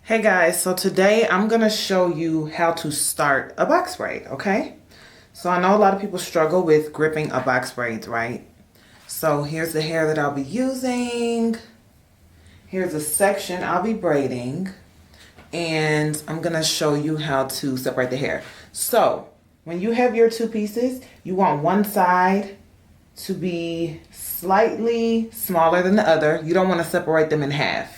Hey guys, so today I'm going to show you how to start a box braid, okay? So I know a lot of people struggle with gripping a box braids, right? So here's the hair that I'll be using. Here's a section I'll be braiding. And I'm going to show you how to separate the hair. So when you have your two pieces, you want one side to be slightly smaller than the other. You don't want to separate them in half.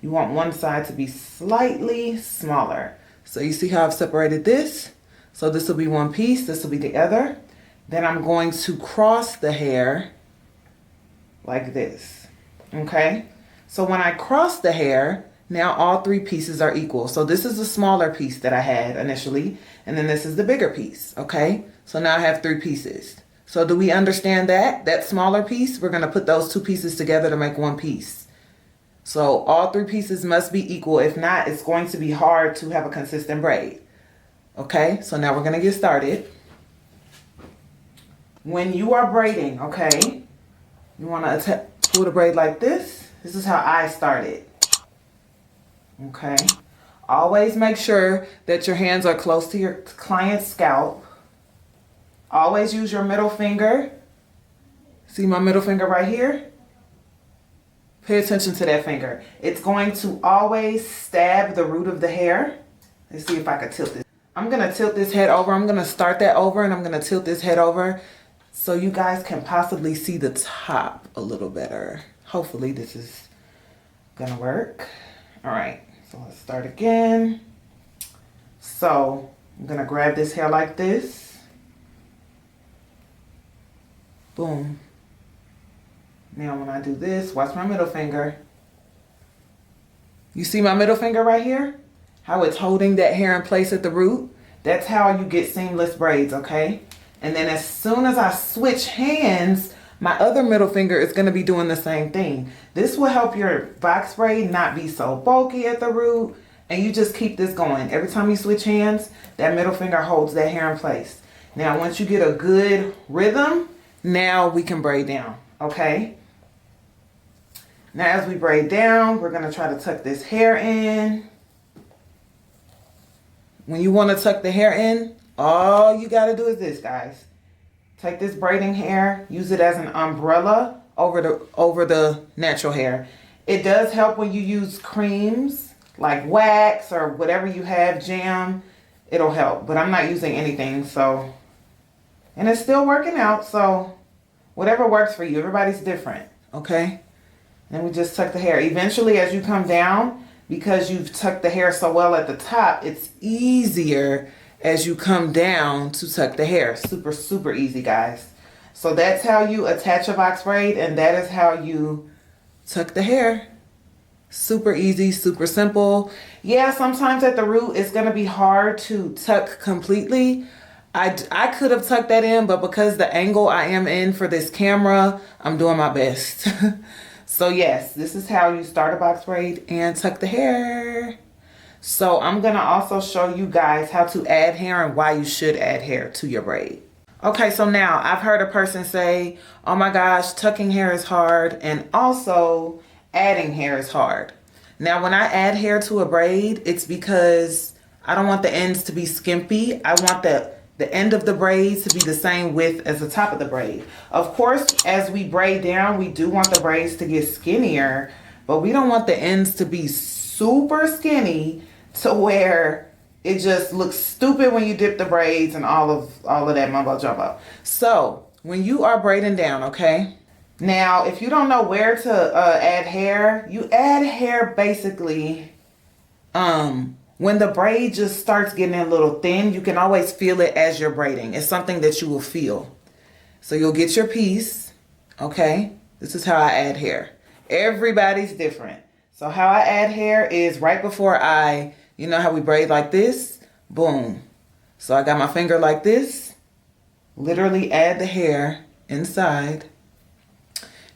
You want one side to be slightly smaller. So you see how I've separated this? So this will be one piece, this will be the other. Then I'm going to cross the hair like this, okay? So when I cross the hair, now all three pieces are equal. So this is the smaller piece that I had initially, and then this is the bigger piece, okay? So now I have three pieces. So do we understand that? That smaller piece, we're gonna put those two pieces together to make one piece. So all three pieces must be equal. If not, it's going to be hard to have a consistent braid. Okay, so now we're gonna get started. When you are braiding, okay, you wanna pull the braid like this. This is how I started. Okay, always make sure that your hands are close to your client's scalp. Always use your middle finger. See my middle finger right here? Pay attention to that finger. It's going to always stab the root of the hair. Let's see if I can tilt this. I'm gonna tilt this head over. I'm gonna start that over and I'm gonna tilt this head over so you guys can possibly see the top a little better. Hopefully this is gonna work. All right, so let's start again. So I'm gonna grab this hair like this. Boom. Now when I do this, watch my middle finger. You see my middle finger right here? How it's holding that hair in place at the root? That's how you get seamless braids, okay? And then as soon as I switch hands, my other middle finger is gonna be doing the same thing. This will help your box braid not be so bulky at the root, and you just keep this going. Every time you switch hands, that middle finger holds that hair in place. Now once you get a good rhythm, now we can braid down, okay? Now as we braid down, we're gonna try to tuck this hair in. When you wanna tuck the hair in, all you gotta do is this, guys. Take this braiding hair, use it as an umbrella over the natural hair. It does help when you use creams like wax or whatever you have, jam, it'll help. But I'm not using anything, so, and it's still working out, so whatever works for you, everybody's different, okay? Then we just tuck the hair. Eventually, as you come down, because you've tucked the hair so well at the top, it's easier as you come down to tuck the hair. Super, super easy, guys. So that's how you attach a box braid, and that is how you tuck the hair. Super easy, super simple. Yeah, sometimes at the root, it's gonna be hard to tuck completely. I could have tucked that in, but because the angle I am in for this camera, I'm doing my best. So yes, this is how you start a box braid and tuck the hair. So I'm gonna also show you guys how to add hair and why you should add hair to your braid. Okay, so now I've heard a person say, oh my gosh, tucking hair is hard and also adding hair is hard. Now when I add hair to a braid, it's because I don't want the ends to be skimpy. I want the end of the braids to be the same width as the top of the braid. Of course, as we braid down, we do want the braids to get skinnier, but we don't want the ends to be super skinny to where it just looks stupid when you dip the braids and all of that mumbo jumbo. So when you are braiding down, okay? Now, if you don't know where to add hair, you add hair basically, when the braid just starts getting a little thin, you can always feel it as you're braiding. It's something that you will feel. So you'll get your piece, okay? This is how I add hair. Everybody's different. So how I add hair is right before you know how we braid like this? Boom. So I got my finger like this. Literally add the hair inside.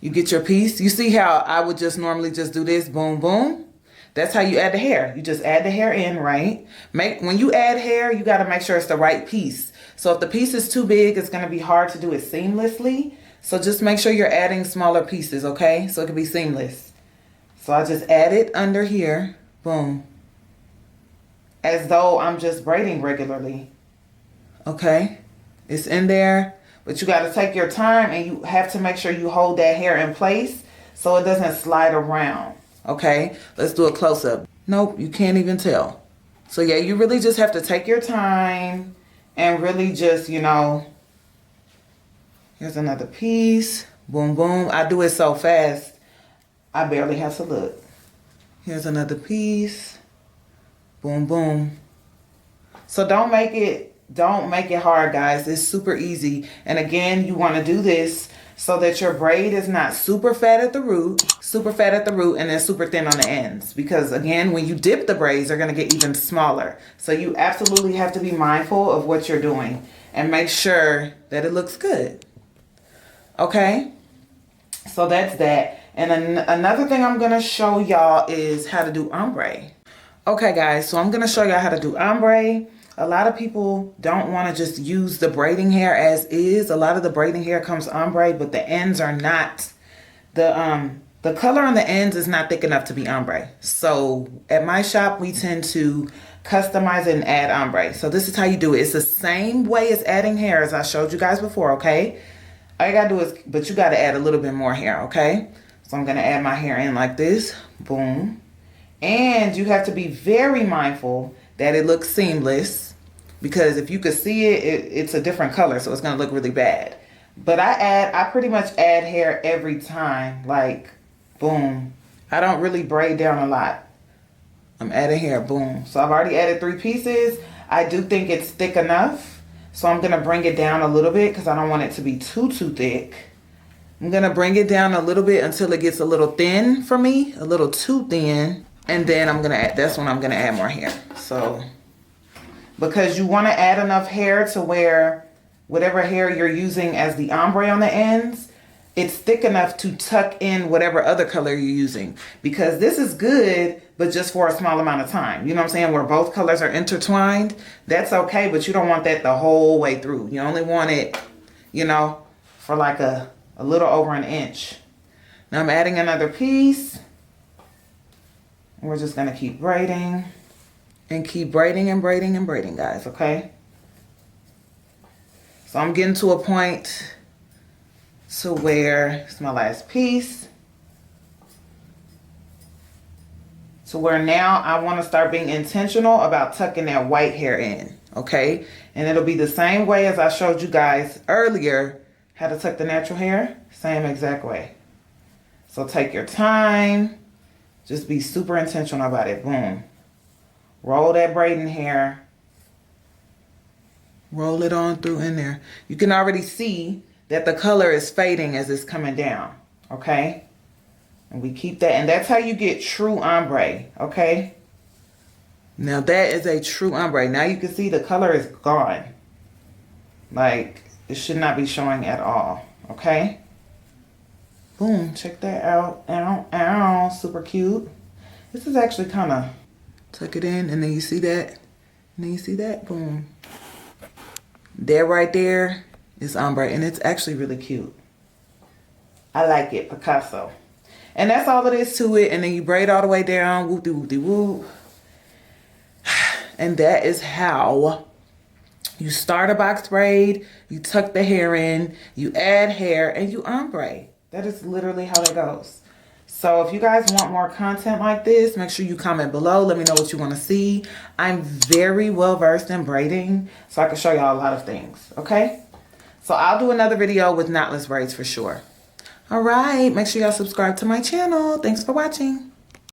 You get your piece. You see how I would just normally just do this, boom, boom? That's how you add the hair. You just add the hair in, right? When you add hair, you got to make sure it's the right piece. So if the piece is too big, it's going to be hard to do it seamlessly. So just make sure you're adding smaller pieces, okay? So it can be seamless. So I just add it under here. Boom. as though I'm just braiding regularly. Okay, it's in there, but you got to take your time, and you have to make sure you hold that hair in place so it doesn't slide around. Okay, let's do a close-up. Nope, you can't even tell. So yeah, you really just have to take your time and really just, you know, here's another piece. Boom, boom. I do it so fast, I barely have to look. Here's another piece. Boom, boom. So don't make it hard, guys. It's super easy. And again, you want to do this so that your braid is not super fat at the root, and then super thin on the ends. Because again, when you dip the braids, they're going to get even smaller. So you absolutely have to be mindful of what you're doing and make sure that it looks good. Okay? So that's that. And another thing I'm going to show y'all is how to do ombre. Okay, guys, so I'm going to show y'all how to do ombre. A lot of people don't want to just use the braiding hair as is. A lot of the braiding hair comes ombre, but the ends are not, the color on the ends is not thick enough to be ombre. So at my shop, we tend to customize it and add ombre. So this is how you do it. It's the same way as adding hair as I showed you guys before, okay? All you gotta do is, but you gotta add a little bit more hair, okay? So I'm gonna add my hair in like this, boom. And you have to be very mindful that it looks seamless, because if you could see it, it's a different color, so it's gonna look really bad. But I pretty much add hair every time, like boom. I don't really braid down a lot. I'm adding hair, boom. So I've already added 3 pieces. I do think it's thick enough, so I'm gonna bring it down a little bit because I don't want it to be too thick. I'm gonna bring it down a little bit until it gets a little thin for me, a little too thin. And then I'm gonna add, that's when I'm gonna add more hair. So, because you wanna add enough hair to where whatever hair you're using as the ombre on the ends, it's thick enough to tuck in whatever other color you're using. Because this is good, but just for a small amount of time. You know what I'm saying? Where both colors are intertwined, that's okay, but you don't want that the whole way through. You only want it, you know, for like a little over an inch. Now I'm adding another piece. We're just gonna keep braiding and keep braiding and braiding and braiding, guys, okay? So I'm getting to a point to where, it's my last piece, to where now I wanna start being intentional about tucking that white hair in, okay? And it'll be the same way as I showed you guys earlier how to tuck the natural hair, same exact way. So take your time. Just be super intentional about it. Boom. Roll that braiding hair. Roll it on through in there. You can already see that the color is fading as it's coming down. Okay? And we keep that. And that's how you get true ombre. Okay? Now that is a true ombre. Now you can see the color is gone. Like, it should not be showing at all. Okay? Boom, check that out. Ow, ow, super cute. This is actually kind of, tuck it in, and then you see that, and then you see that, boom. That right there is ombre, and it's actually really cute. I like it, Picasso. And that's all it is to it, and then you braid all the way down, whoop-de-whoop-de-whoop. And that is how you start a box braid, you tuck the hair in, you add hair, and you ombre. That is literally how that goes. So if you guys want more content like this, make sure you comment below. Let me know what you want to see. I'm very well versed in braiding, so I can show y'all a lot of things, okay? So I'll do another video with knotless braids for sure. All right, make sure y'all subscribe to my channel. Thanks for watching.